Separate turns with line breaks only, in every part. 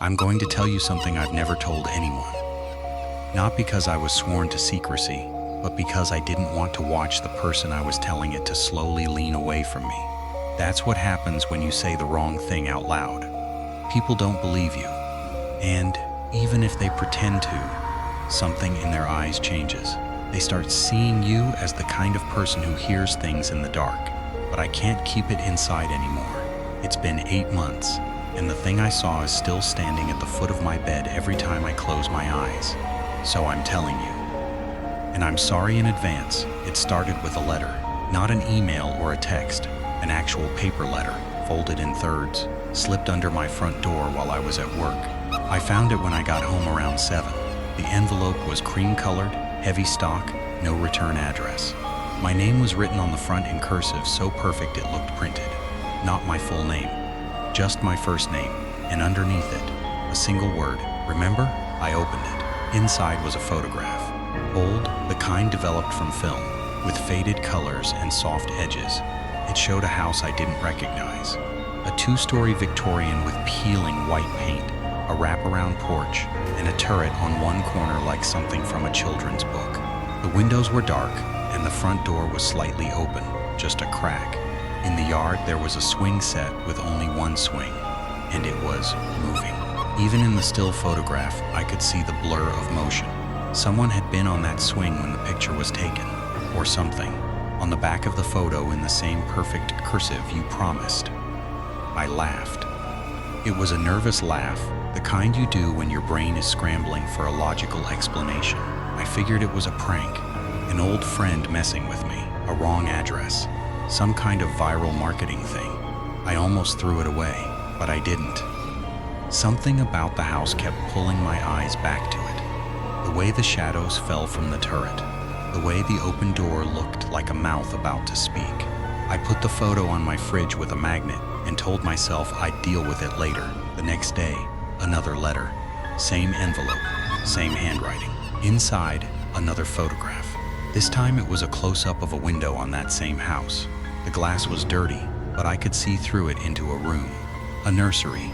I'm going to tell you something I've never told anyone. Not because I was sworn to secrecy, but because I didn't want to watch the person I was telling it to slowly lean away from me. That's what happens when you say the wrong thing out loud. People don't believe you. And even if they pretend to, something in their eyes changes. They start seeing you as the kind of person who hears things in the dark. But I can't keep it inside anymore. It's been 8 months, and the thing I saw is still standing at the foot of my bed every time I close my eyes. So I'm telling you. And I'm sorry in advance. It started with a letter, not an email or a text, an actual paper letter, folded in thirds, slipped under my front door while I was at work. I found it when I got home around 7. The envelope was cream-colored, heavy stock, no return address. My name was written on the front in cursive so perfect it looked printed. Not my full name, just my first name, and underneath it, a single word, remember? I opened it. Inside was a photograph. Old, the kind developed from film, with faded colors and soft edges. It showed a house I didn't recognize. A 2-story Victorian with peeling white paint, a wraparound porch, and a turret on one corner like something from a children's book. The windows were dark, and the front door was slightly open, just a crack. In the yard, there was a swing set with only one swing, and it was moving. Even in the still photograph, I could see the blur of motion. Someone had been on that swing when the picture was taken, or something. On the back of the photo in the same perfect cursive you promised. I laughed. It was a nervous laugh, the kind you do when your brain is scrambling for a logical explanation. I figured it was a prank, an old friend messing with me, a wrong address, some kind of viral marketing thing. I almost threw it away, but I didn't. Something about the house kept pulling my eyes back to it. The way the shadows fell from the turret, the way the open door looked like a mouth about to speak. I put the photo on my fridge with a magnet and told myself I'd deal with it later. The next day, another letter. Same envelope, same handwriting. Inside, another photograph. This time it was a close-up of a window on that same house. The glass was dirty, but I could see through it into a room. A nursery.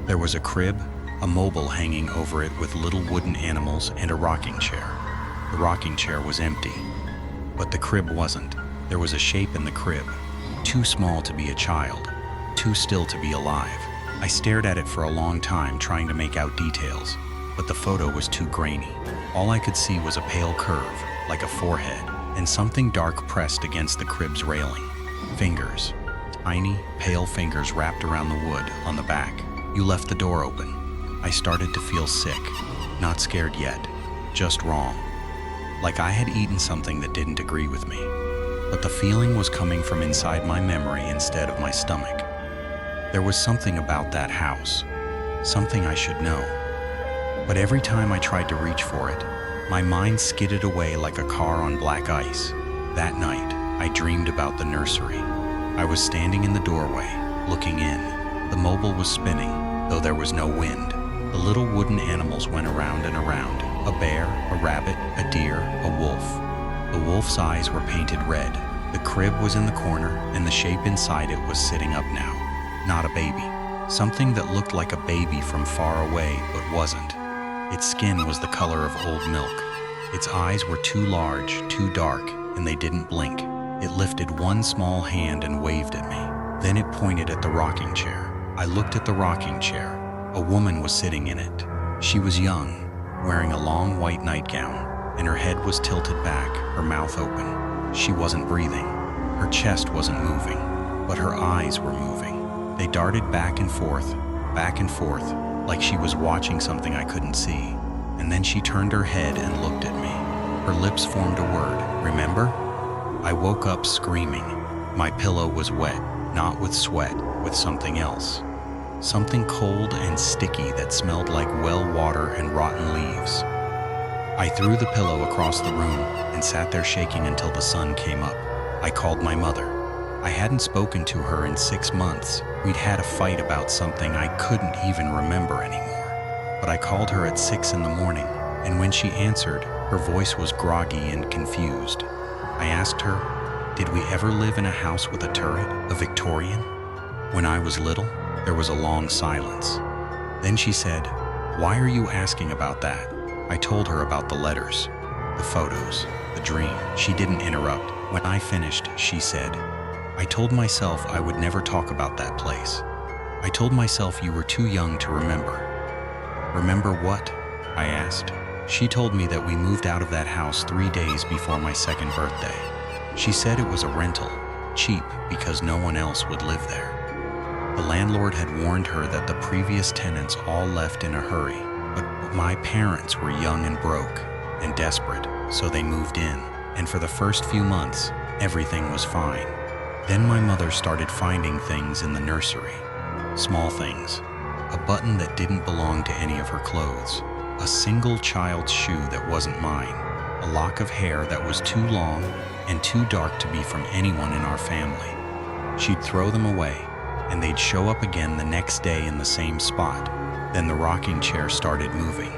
There was a crib, a mobile hanging over it with little wooden animals, and a rocking chair. The rocking chair was empty, but the crib wasn't. There was a shape in the crib, too small to be a child, too still to be alive. I stared at it for a long time trying to make out details, but the photo was too grainy. All I could see was a pale curve, like a forehead, and something dark pressed against the crib's railing. Fingers, tiny, pale fingers wrapped around the wood on the back. You left the door open. I started to feel sick, not scared yet, just wrong. Like I had eaten something that didn't agree with me. But the feeling was coming from inside my memory instead of my stomach. There was something about that house, something I should know. But every time I tried to reach for it, my mind skidded away like a car on black ice. That night, I dreamed about the nursery. I was standing in the doorway, looking in. The mobile was spinning, though there was no wind. The little wooden animals went around and around. A bear, a rabbit, a deer, a wolf. The wolf's eyes were painted red. The crib was in the corner, and the shape inside it was sitting up now. Not a baby. Something that looked like a baby from far away, but wasn't. Its skin was the color of old milk. Its eyes were too large, too dark, and they didn't blink. It lifted one small hand and waved at me. Then it pointed at the rocking chair. I looked at the rocking chair. A woman was sitting in it. She was young, wearing a long white nightgown, and her head was tilted back, her mouth open. She wasn't breathing. Her chest wasn't moving, but her eyes were moving. They darted back and forth, like she was watching something I couldn't see. And then she turned her head and looked at me. Her lips formed a word, remember? I woke up screaming. My pillow was wet, not with sweat, with something else. Something cold and sticky that smelled like well water and rotten leaves. I threw the pillow across the room and sat there shaking until the sun came up. I called my mother. I hadn't spoken to her in 6 months. We'd had a fight about something I couldn't even remember anymore. But I called her at 6 in the morning, and when she answered, her voice was groggy and confused. I asked her, did we ever live in a house with a turret, a Victorian? When I was little, there was a long silence. Then she said, "Why are you asking about that?" I told her about the letters, the photos, the dream. She didn't interrupt. When I finished, she said, "I told myself I would never talk about that place. I told myself you were too young to remember." "Remember what?" I asked. She told me that we moved out of that house 3 days before my second birthday. She said it was a rental, cheap because no one else would live there. The landlord had warned her that the previous tenants all left in a hurry, but my parents were young and broke and desperate, so they moved in, and for the first few months, everything was fine. Then my mother started finding things in the nursery. Small things. A button that didn't belong to any of her clothes. A single child's shoe that wasn't mine. A lock of hair that was too long and too dark to be from anyone in our family. She'd throw them away, and they'd show up again the next day in the same spot. Then the rocking chair started moving.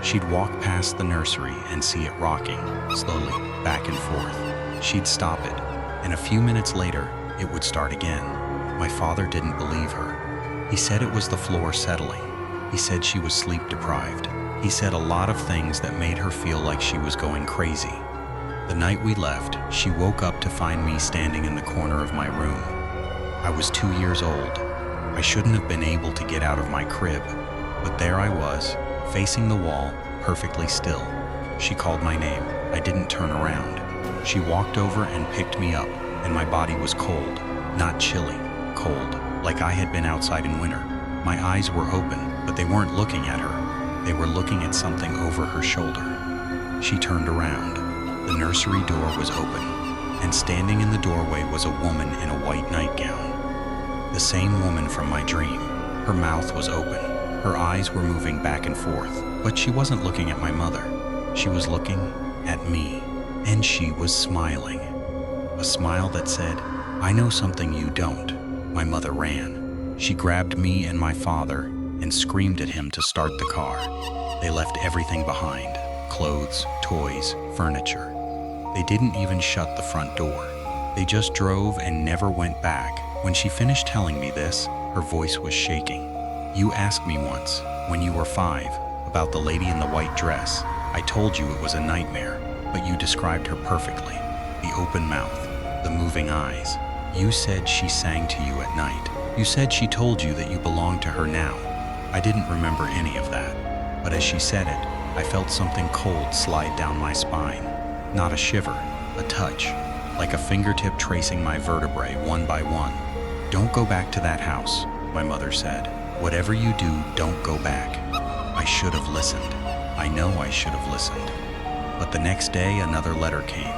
She'd walk past the nursery and see it rocking, slowly, back and forth. She'd stop it, and a few minutes later, it would start again. My father didn't believe her. He said it was the floor settling. He said she was sleep deprived. He said a lot of things that made her feel like she was going crazy. The night we left, she woke up to find me standing in the corner of my room. I was 2 years old. I shouldn't have been able to get out of my crib, but there I was, facing the wall, perfectly still. She called my name. I didn't turn around. She walked over and picked me up, and my body was cold, not chilly, cold, like I had been outside in winter. My eyes were open, but they weren't looking at her. They were looking at something over her shoulder. She turned around. The nursery door was open, and standing in the doorway was a woman in a white nightgown. The same woman from my dream. Her mouth was open. Her eyes were moving back and forth, but she wasn't looking at my mother. She was looking at me, and she was smiling. A smile that said, "I know something you don't." My mother ran. She grabbed me and my father and screamed at him to start the car. They left everything behind, clothes, toys, furniture. They didn't even shut the front door. They just drove and never went back. When she finished telling me this, her voice was shaking. "You asked me once, when you were 5, about the lady in the white dress. I told you it was a nightmare, but you described her perfectly. The open mouth, the moving eyes. You said she sang to you at night. You said she told you that you belonged to her now." I didn't remember any of that, but as she said it, I felt something cold slide down my spine. Not a shiver, a touch, like a fingertip tracing my vertebrae one by one. "Don't go back to that house," my mother said. "Whatever you do, don't go back." I should have listened. I know I should have listened. But the next day, another letter came.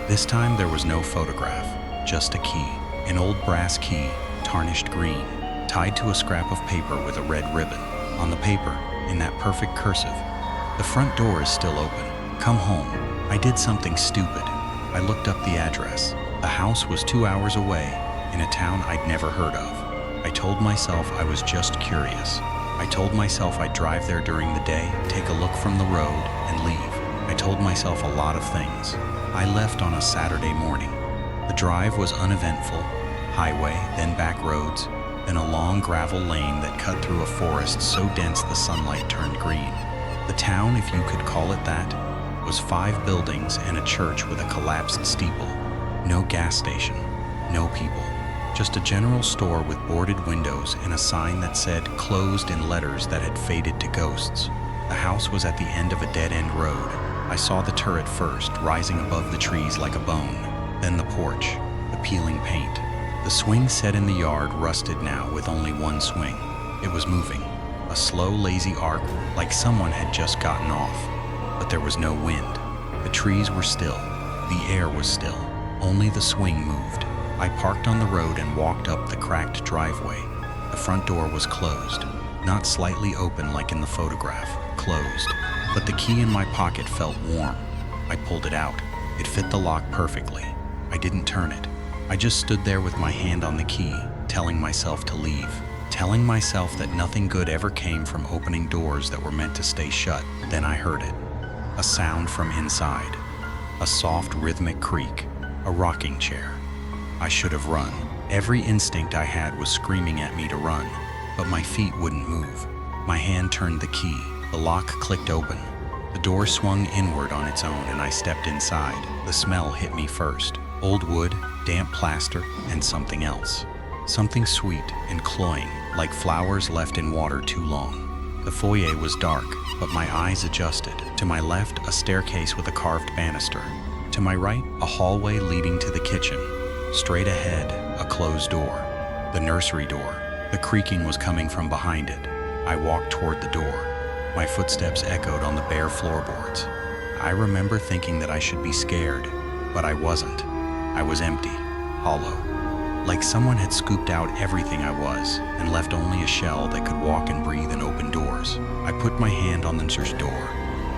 This time there was no photograph, just a key, an old brass key, tarnished green, tied to a scrap of paper with a red ribbon. On the paper, in that perfect cursive, "The front door is still open. Come home." I did something stupid. I looked up the address. The house was 2 hours away, in a town I'd never heard of. I told myself I was just curious. I told myself I'd drive there during the day, take a look from the road, and leave. I told myself a lot of things. I left on a Saturday morning. The drive was uneventful. Highway, then back roads, then a long gravel lane that cut through a forest so dense the sunlight turned green. The town, if you could call it that, was 5 buildings and a church with a collapsed steeple. No gas station, no people. Just a general store with boarded windows and a sign that said closed in letters that had faded to ghosts. The house was at the end of a dead-end road. I saw the turret first, rising above the trees like a bone. Then the porch, the peeling paint. The swing set in the yard rusted now with only one swing. It was moving, a slow, lazy arc like someone had just gotten off. But there was no wind. The trees were still. The air was still. Only the swing moved. I parked on the road and walked up the cracked driveway. The front door was closed. Not slightly open like in the photograph, closed. But the key in my pocket felt warm. I pulled it out. It fit the lock perfectly. I didn't turn it. I just stood there with my hand on the key, telling myself to leave. Telling myself that nothing good ever came from opening doors that were meant to stay shut. Then I heard it. A sound from inside. A soft rhythmic creak. A rocking chair. I should have run. Every instinct I had was screaming at me to run, but my feet wouldn't move. My hand turned the key. The lock clicked open. The door swung inward on its own and I stepped inside. The smell hit me first. Old wood, damp plaster, and something else. Something sweet and cloying, like flowers left in water too long. The foyer was dark, but my eyes adjusted. To my left, a staircase with a carved banister. To my right, a hallway leading to the kitchen. Straight ahead, a closed door. The nursery door. The creaking was coming from behind it. I walked toward the door. My footsteps echoed on the bare floorboards. I remember thinking that I should be scared, but I wasn't. I was empty, hollow. Like someone had scooped out everything I was and left only a shell that could walk and breathe and open doors. I put my hand on the nursery door.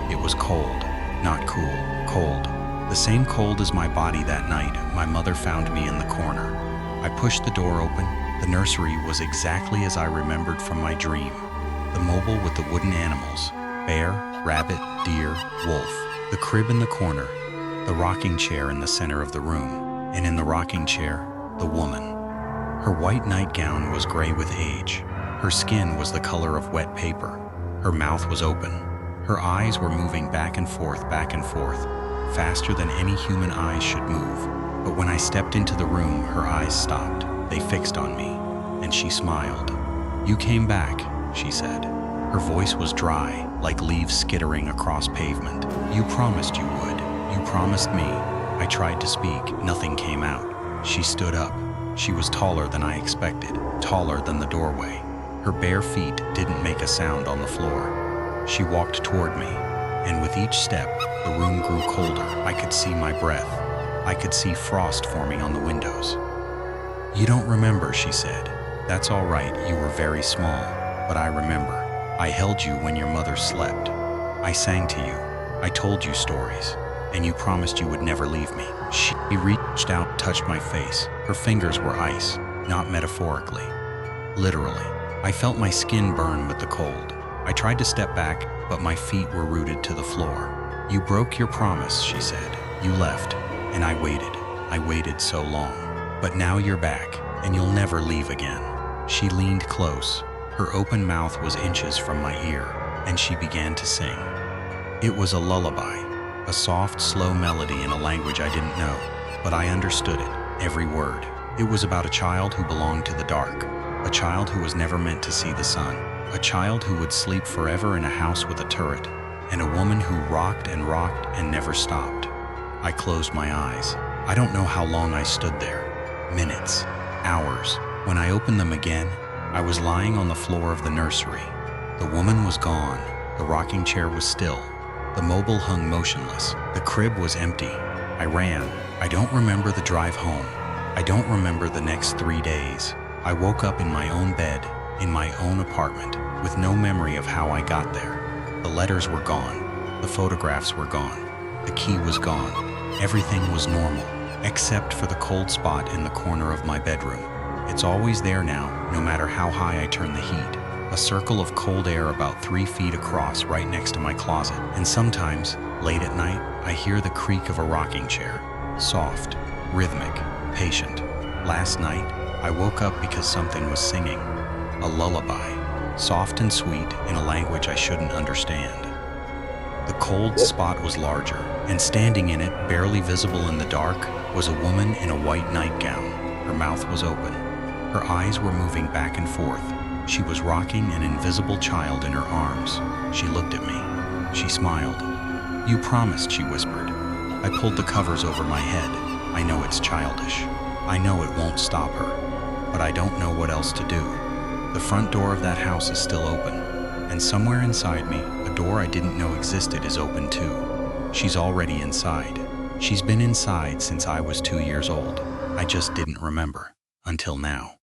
It was cold, not cool, cold. The same cold as my body that night. My mother found me in the corner. I pushed the door open. The nursery was exactly as I remembered from my dream. The mobile with the wooden animals, bear, rabbit, deer, wolf. The crib in the corner, the rocking chair in the center of the room, and in the rocking chair, the woman. Her white nightgown was gray with age. Her skin was the color of wet paper. Her mouth was open. Her eyes were moving back and forth, faster than any human eyes should move. But when I stepped into the room, her eyes stopped. They fixed on me, and she smiled. "You came back," she said. Her voice was dry, like leaves skittering across pavement. "You promised you would. You promised me." I tried to speak. Nothing came out. She stood up. She was taller than I expected, taller than the doorway. Her bare feet didn't make a sound on the floor. She walked toward me, and with each step, the room grew colder. I could see my breath. I could see frost forming on the windows. "You don't remember," she said. "That's all right. You were very small. But I remember. I held you when your mother slept. I sang to you. I told you stories. And you promised you would never leave me." She reached out, touched my face. Her fingers were ice, not metaphorically. Literally. I felt my skin burn with the cold. I tried to step back, but my feet were rooted to the floor. "You broke your promise," she said. "You left, and I waited. I waited so long. But now you're back, and you'll never leave again." She leaned close. Her open mouth was inches from my ear, and she began to sing. It was a lullaby, a soft, slow melody in a language I didn't know, but I understood it, every word. It was about a child who belonged to the dark, a child who was never meant to see the sun, a child who would sleep forever in a house with a turret, and a woman who rocked and never stopped. I closed my eyes. I don't know how long I stood there. Minutes, hours. When I opened them again, I was lying on the floor of the nursery. The woman was gone. The rocking chair was still. The mobile hung motionless. The crib was empty. I ran. I don't remember the drive home. I don't remember the next 3 days. I woke up in my own bed, in my own apartment, with no memory of how I got there. The letters were gone. The photographs were gone. The key was gone. Everything was normal, except for the cold spot in the corner of my bedroom. It's always there now, no matter how high I turn the heat. A circle of cold air about 3 feet across right next to my closet. And sometimes, late at night, I hear the creak of a rocking chair. Soft, rhythmic, patient. Last night, I woke up because something was singing. A lullaby, soft and sweet in a language I shouldn't understand. The cold spot was larger, and standing in it, barely visible in the dark, was a woman in a white nightgown. Her mouth was open. Her eyes were moving back and forth. She was rocking an invisible child in her arms. She looked at me. She smiled. "You promised," she whispered. I pulled the covers over my head. I know it's childish. I know it won't stop her. But I don't know what else to do. The front door of that house is still open. And somewhere inside me, a door I didn't know existed is open too. She's already inside. She's been inside since I was 2 years old. I just didn't remember. Until now.